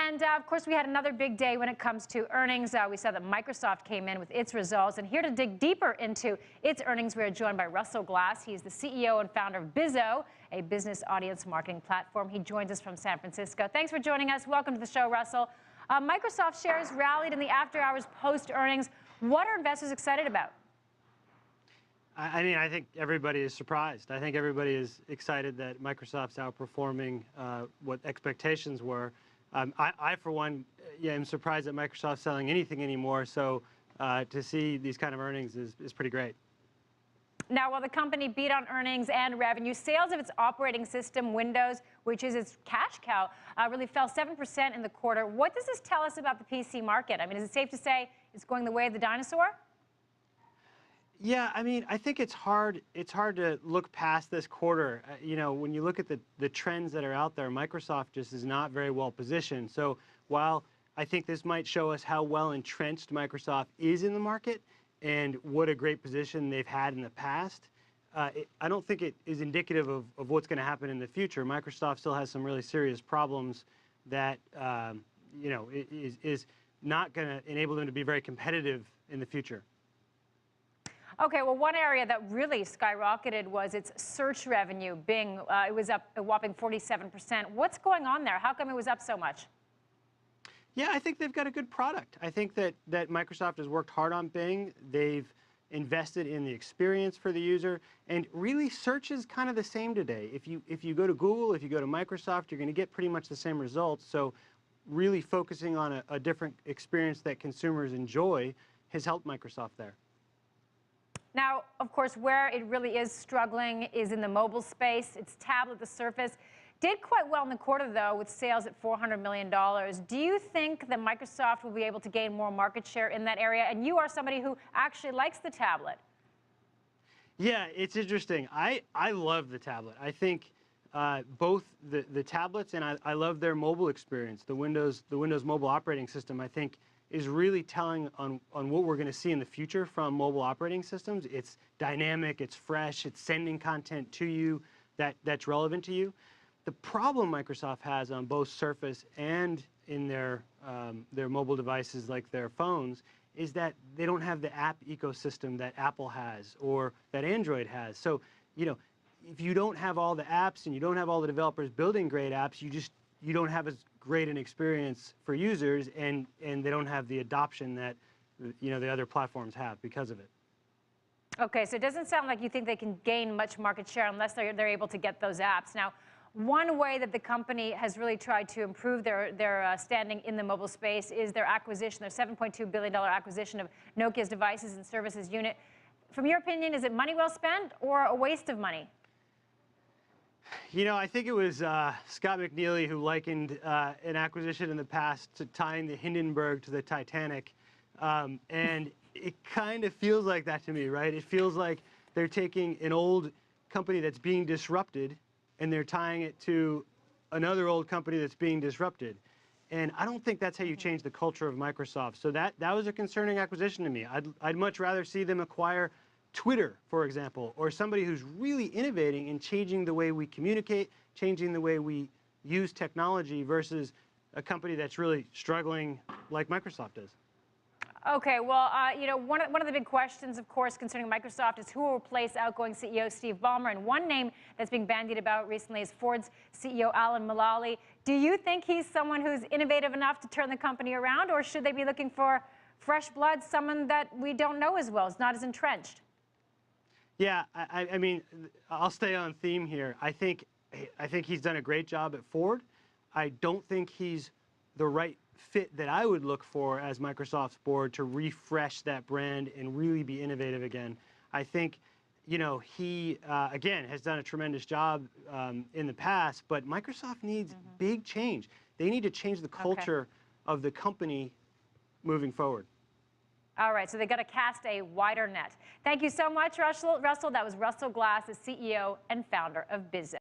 And of course, we had another big day when it comes to earnings. We saw that Microsoft came in with its results. And here to dig deeper into its earnings, we are joined by Russell Glass. He's the CEO and founder of Bizo, a business audience marketing platform. He joins us from San Francisco. Thanks for joining us. Welcome to the show, Russell. Microsoft shares rallied in the after hours post earnings. What are investors excited about? I mean, I think everybody is surprised. I think everybody is excited that Microsoft's outperforming what expectations were. I, for one, am surprised that Microsoft's selling anything anymore. So to see these kind of earnings is pretty great. Now, while the company beat on earnings and revenue, sales of its operating system, Windows, which is its cash cow, really fell 7% in the quarter. What does this tell us about the PC market? I mean, is it safe to say it's going the way of the dinosaur? Yeah, I mean, I think it's hard to look past this quarter. You know, when you look at the trends that are out there, Microsoft just is not very well positioned. So while I think this might show us how well entrenched Microsoft is in the market and what a great position they've had in the past, I don't think it is indicative of what's going to happen in the future. Microsoft still has some really serious problems that, you know, is not going to enable them to be very competitive in the future. Okay, well, one area that really skyrocketed was its search revenue. Bing, it was up a whopping 47%. What's going on there? How come it was up so much? Yeah, I think they've got a good product. I think that Microsoft has worked hard on Bing. They've invested in the experience for the user. And really, search is kind of the same today. If you go to Google, if you go to Microsoft, you're going to get pretty much the same results. So really focusing on a different experience that consumers enjoy has helped Microsoft there. Now, of course, where it really is struggling is in the mobile space. Its tablet, the Surface, did quite well in the quarter, though, with sales at $400 million. Do you think that Microsoft will be able to gain more market share in that area? And you are somebody who actually likes the tablet. Yeah, it's interesting. I love the tablet. I think both the tablets and I love their mobile experience. The Windows mobile operating system, I think, is really telling on what we're going to see in the future from mobile operating systems. It's dynamic, it's fresh, it's sending content to you that's relevant to you. The problem Microsoft has on both Surface and in their mobile devices like their phones is that they don't have the app ecosystem that Apple has or that Android has. So, you know, if you don't have all the apps and you don't have all the developers building great apps, you don't have as great an experience for users, and they don't have the adoption that, you know, the other platforms have because of it. Okay, so it doesn't sound like you think they can gain much market share unless they're able to get those apps. Now, one way that the company has really tried to improve their standing in the mobile space is their acquisition, their $7.2 billion acquisition of Nokia's devices and services unit. From your opinion, is it money well spent or a waste of money? You know, I think it was Scott McNealy who likened an acquisition in the past to tying the Hindenburg to the Titanic. And it kind of feels like that to me, right? It feels like they're taking an old company that's being disrupted and they're tying it to another old company that's being disrupted. And I don't think that's how you change the culture of Microsoft. So that was a concerning acquisition to me. I'd much rather see them acquire Twitter, for example, or somebody who's really innovating and changing the way we communicate, changing the way we use technology versus a company that's really struggling like Microsoft is. Okay, well, you know, one of the big questions, of course, concerning Microsoft is who will replace outgoing CEO Steve Ballmer. And one name that's being bandied about recently is Ford's CEO Alan Mulally. Do you think he's someone who's innovative enough to turn the company around, or should they be looking for fresh blood, someone that we don't know as well, is not as entrenched? Yeah, I mean, I'll stay on theme here. I think he's done a great job at Ford. I don't think he's the right fit that I would look for as Microsoft's board to refresh that brand and really be innovative again. I think, you know, he, again, has done a tremendous job in the past, but Microsoft needs big change. They need to change the culture of the company moving forward. All right, so they got to cast a wider net. Thank you so much, Russell. That was Russell Glass, the CEO and founder of Bizo.